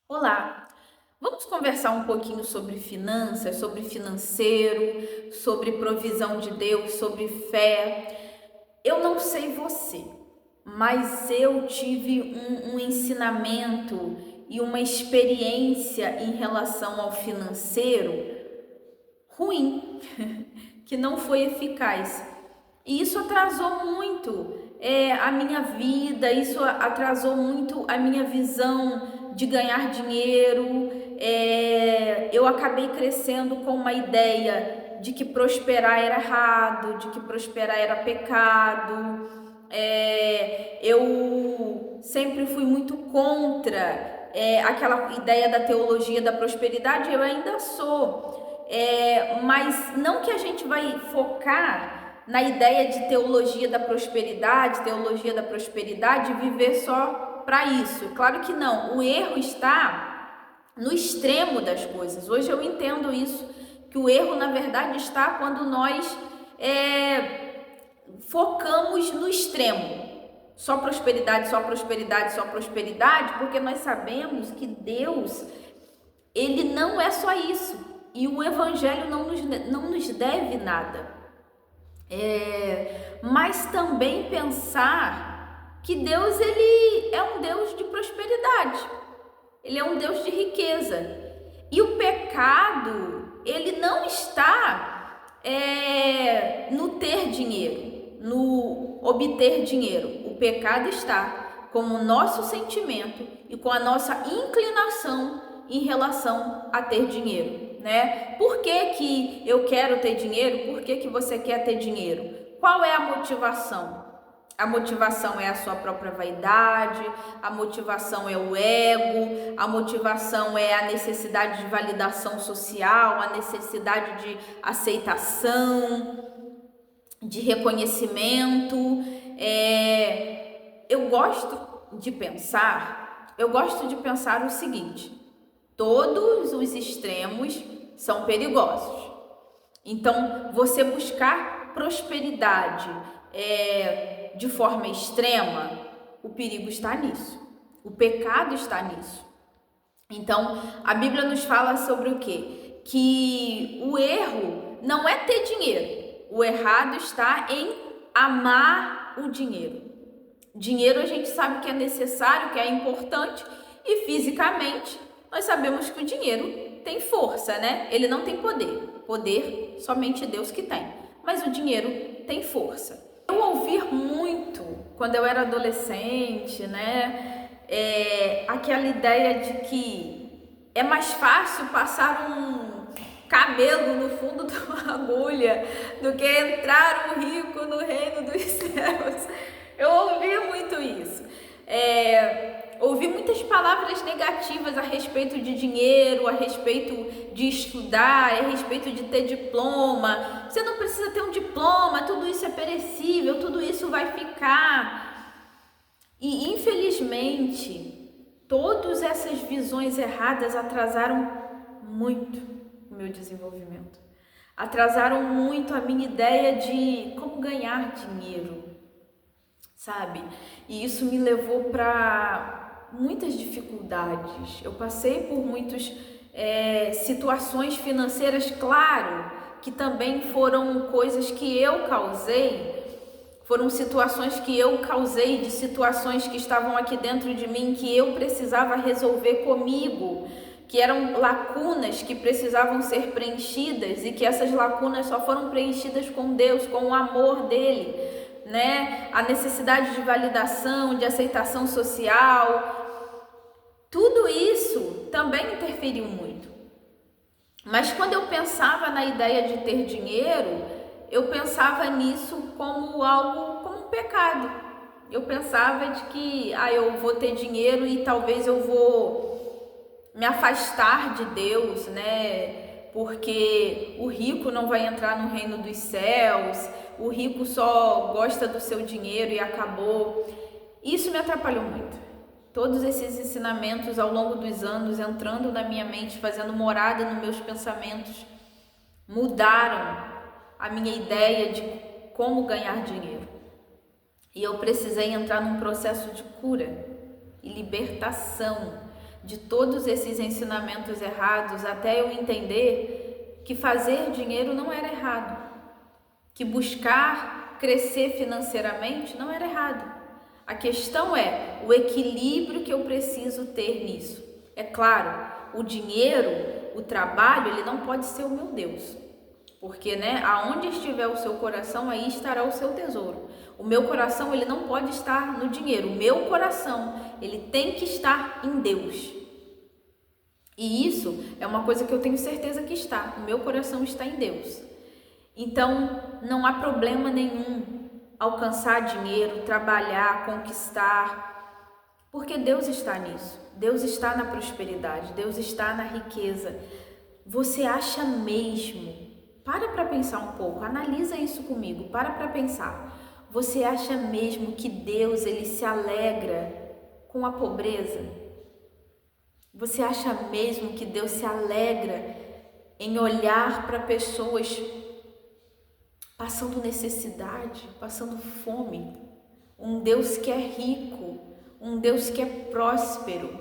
Olá, vamos conversar um pouquinho sobre finanças, sobre financeiro, sobre provisão de Deus, sobre fé. Eu não sei você, mas eu tive um ensinamento e uma experiência em relação ao financeiro ruim, que não foi eficaz. E isso atrasou muito a minha vida, isso atrasou muito a minha visão de ganhar dinheiro. Eu acabei crescendo com uma ideia de que prosperar era errado, de que prosperar era pecado. Eu sempre fui muito contra aquela ideia da teologia da prosperidade, eu ainda sou. Mas não que a gente vai focar na ideia de teologia da prosperidade e viver só para isso. Claro que não. O erro está no extremo das coisas. Hoje eu entendo isso, que o erro na verdade está quando nós focamos no extremo. Só prosperidade, só prosperidade, só prosperidade, porque nós sabemos que Deus, Ele não é só isso. E o Evangelho não nos deve nada. Mas também pensar que Deus, Ele é um Deus de prosperidade. Ele é um Deus de riqueza. E o pecado, ele não está no ter dinheiro, no obter dinheiro. O pecado está com o nosso sentimento e com a nossa inclinação em relação a ter dinheiro, né? Por que eu quero ter dinheiro? Por que você quer ter dinheiro? Qual é a motivação? A motivação é a sua própria vaidade, a motivação é o ego, a motivação é a necessidade de validação social, a necessidade de aceitação, de reconhecimento. Eu gosto de pensar o seguinte: todos os extremos são perigosos. Então, você buscar prosperidade de forma extrema, o perigo está nisso. O pecado está nisso. Então, a Bíblia nos fala sobre o quê? Que o erro não é ter dinheiro. O errado está em amar o dinheiro. Dinheiro a gente sabe que é necessário, que é importante, e fisicamente nós sabemos que o dinheiro tem força, né? Ele não tem poder. Poder somente Deus que tem. Mas o dinheiro tem força. Eu ouvi muito quando eu era adolescente, né? Aquela ideia de que é mais fácil passar um camelo no fundo de uma agulha do que entrar um rico no reino dos céus. Eu ouvi muito isso. Ouvi muitas palavras negativas a respeito de dinheiro, a respeito de estudar, a respeito de ter diploma. Você não precisa ter um diploma, tudo isso é perecível, tudo isso vai ficar. E infelizmente, todas essas visões erradas atrasaram muito o meu desenvolvimento. Atrasaram muito a minha ideia de como ganhar dinheiro, sabe? E isso me levou para muitas dificuldades. Eu passei por muitas situações financeiras, claro, que também foram coisas que eu causei, foram situações que eu causei, de situações que estavam aqui dentro de mim, que eu precisava resolver comigo, que eram lacunas que precisavam ser preenchidas e que essas lacunas só foram preenchidas com Deus, com o amor dele, né? A necessidade de validação, de aceitação social, tudo isso também interferiu muito. Mas quando eu pensava na ideia de ter dinheiro, eu pensava nisso como algo, como um pecado. Eu pensava de que eu vou ter dinheiro e talvez eu vou me afastar de Deus, né? Porque o rico não vai entrar no reino dos céus, o rico só gosta do seu dinheiro e acabou. Isso me atrapalhou muito. Todos esses ensinamentos ao longo dos anos entrando na minha mente, fazendo morada nos meus pensamentos, mudaram a minha ideia de como ganhar dinheiro. E eu precisei entrar num processo de cura e libertação de todos esses ensinamentos errados até eu entender que fazer dinheiro não era errado, que buscar crescer financeiramente não era errado. A questão é o equilíbrio que eu preciso ter nisso. É claro, o dinheiro, o trabalho, ele não pode ser o meu Deus. Porque, aonde estiver o seu coração, aí estará o seu tesouro. O meu coração, ele não pode estar no dinheiro. O meu coração, ele tem que estar em Deus. E isso é uma coisa que eu tenho certeza que está. O meu coração está em Deus. Então, não há problema nenhum alcançar dinheiro, trabalhar, conquistar, porque Deus está nisso. Deus está na prosperidade, Deus está na riqueza. Você acha mesmo? Para pensar um pouco, analisa isso comigo, para pensar. Você acha mesmo que Deus, ele se alegra com a pobreza? Você acha mesmo que Deus se alegra em olhar para pessoas passando necessidade, passando fome? Um Deus que é rico, um Deus que é próspero,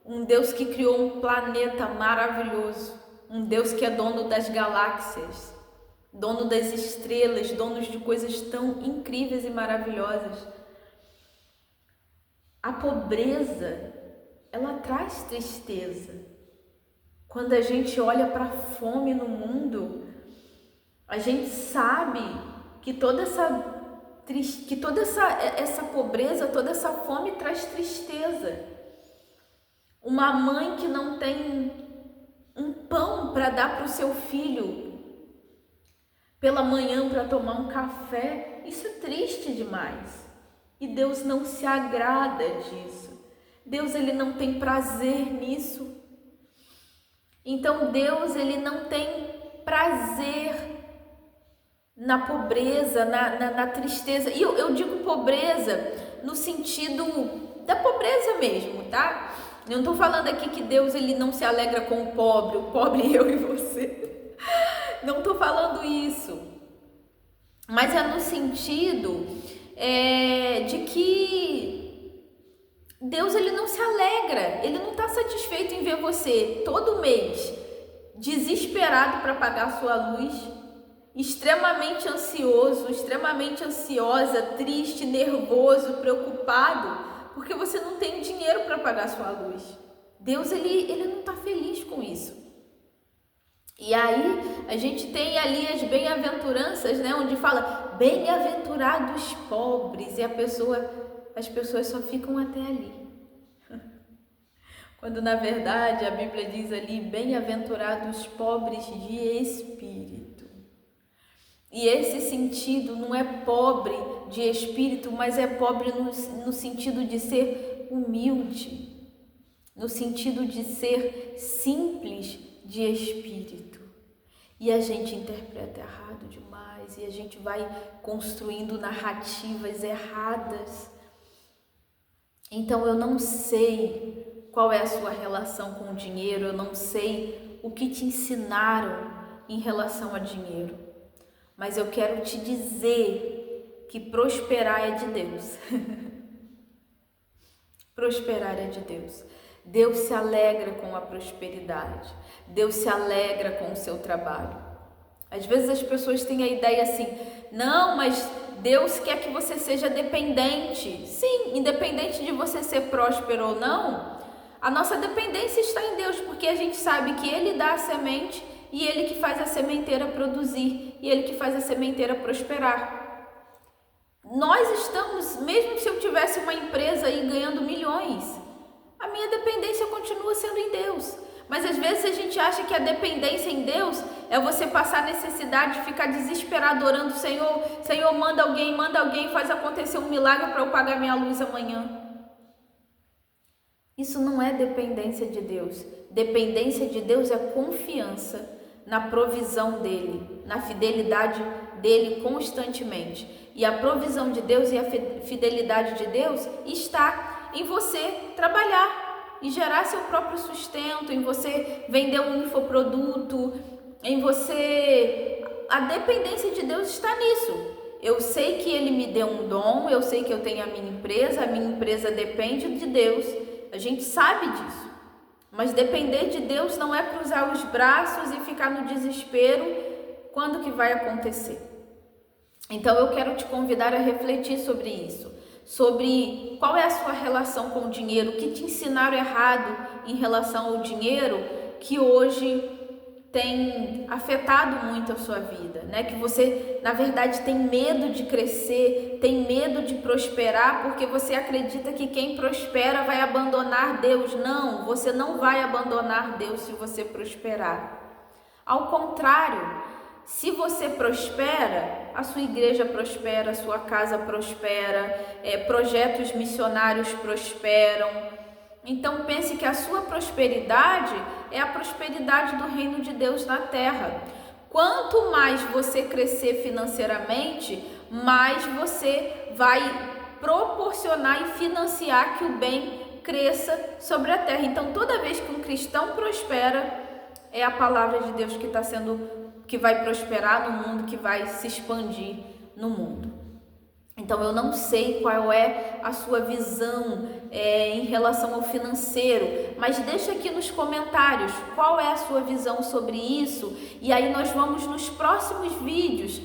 um Deus que criou um planeta maravilhoso, um Deus que é dono das galáxias, dono das estrelas, dono de coisas tão incríveis e maravilhosas. A pobreza, ela traz tristeza. Quando a gente olha para a fome no mundo, a gente sabe que toda essa pobreza, toda essa fome traz tristeza. Uma mãe que não tem um pão para dar para o seu filho pela manhã para tomar um café, isso é triste demais. E Deus não se agrada disso. Deus, ele não tem prazer nisso. Então Deus, ele não tem prazer na pobreza, na tristeza. E eu digo pobreza no sentido da pobreza mesmo, tá? Eu não estou falando aqui que Deus, ele não se alegra com o pobre eu e você. Não estou falando isso. Mas é no sentido de que Deus, ele não se alegra, ele não está satisfeito em ver você todo mês desesperado para pagar a sua luz, extremamente ansioso, extremamente ansiosa, triste, nervoso, preocupado, porque você não tem dinheiro para pagar a sua luz. Deus, ele não está feliz com isso. E aí, a gente tem ali as bem-aventuranças, onde fala, bem-aventurados pobres, e as pessoas só ficam até ali. Quando, na verdade, a Bíblia diz ali, bem-aventurados pobres de espírito. E esse sentido não é pobre de espírito, mas é pobre no sentido de ser humilde, no sentido de ser simples de espírito. E a gente interpreta errado demais, e a gente vai construindo narrativas erradas. Então eu não sei qual é a sua relação com o dinheiro, eu não sei o que te ensinaram em relação a dinheiro. Mas eu quero te dizer que prosperar é de Deus. Prosperar é de Deus. Deus se alegra com a prosperidade. Deus se alegra com o seu trabalho. Às vezes as pessoas têm a ideia assim, não, mas Deus quer que você seja dependente. Sim, independente de você ser próspero ou não, a nossa dependência está em Deus, porque a gente sabe que Ele dá a semente e Ele que faz a sementeira produzir, e Ele que faz a sementeira prosperar. Nós estamos, mesmo se eu tivesse uma empresa aí ganhando milhões, a minha dependência continua sendo em Deus. Mas às vezes a gente acha que a dependência em Deus é você passar necessidade, ficar desesperado orando, Senhor, manda alguém, faz acontecer um milagre para eu pagar minha luz amanhã. Isso não é dependência de Deus. Dependência de Deus é confiança na provisão dele, na fidelidade dele constantemente. E a provisão de Deus e a fidelidade de Deus está em você trabalhar e gerar seu próprio sustento, em você vender um infoproduto, em você... A dependência de Deus está nisso. Eu sei que Ele me deu um dom, eu sei que eu tenho a minha empresa depende de Deus. A gente sabe disso. Mas depender de Deus não é cruzar os braços e ficar no desespero quando que vai acontecer. Então eu quero te convidar a refletir sobre isso, sobre qual é a sua relação com o dinheiro, o que te ensinaram errado em relação ao dinheiro que hoje tem afetado muito a sua vida, né? Que você, na verdade, tem medo de crescer, tem medo de prosperar, porque você acredita que quem prospera vai abandonar Deus. Não, você não vai abandonar Deus se você prosperar. Ao contrário, se você prospera, a sua igreja prospera, a sua casa prospera, projetos missionários prosperam. Então pense que a sua prosperidade é a prosperidade do reino de Deus na terra. Quanto mais você crescer financeiramente, mais você vai proporcionar e financiar que o bem cresça sobre a terra. Então toda vez que um cristão prospera, é a palavra de Deus que vai prosperar no mundo, que vai se expandir no mundo. Então eu não sei qual é a sua visão em relação ao financeiro, mas deixa aqui nos comentários qual é a sua visão sobre isso, e aí nós vamos nos próximos vídeos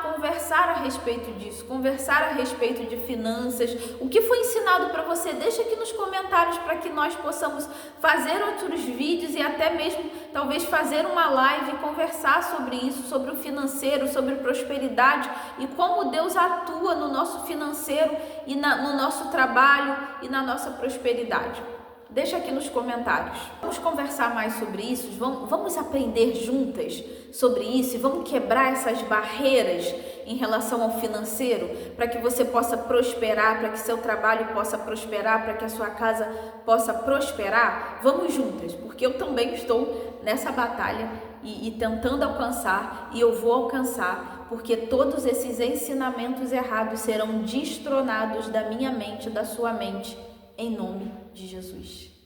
conversar a respeito disso, conversar a respeito de finanças, o que foi ensinado para você, deixa aqui nos comentários para que nós possamos fazer outros vídeos e até mesmo talvez fazer uma live e conversar sobre isso, sobre o financeiro, sobre prosperidade e como Deus atua no nosso financeiro e no nosso trabalho e na nossa prosperidade. Deixa aqui nos comentários. Vamos conversar mais sobre isso, vamos aprender juntas sobre isso e vamos quebrar essas barreiras em relação ao financeiro para que você possa prosperar, para que seu trabalho possa prosperar, para que a sua casa possa prosperar. Vamos juntas, porque eu também estou nessa batalha e tentando alcançar, e eu vou alcançar, porque todos esses ensinamentos errados serão destronados da minha mente, da sua mente, em nome de Jesus.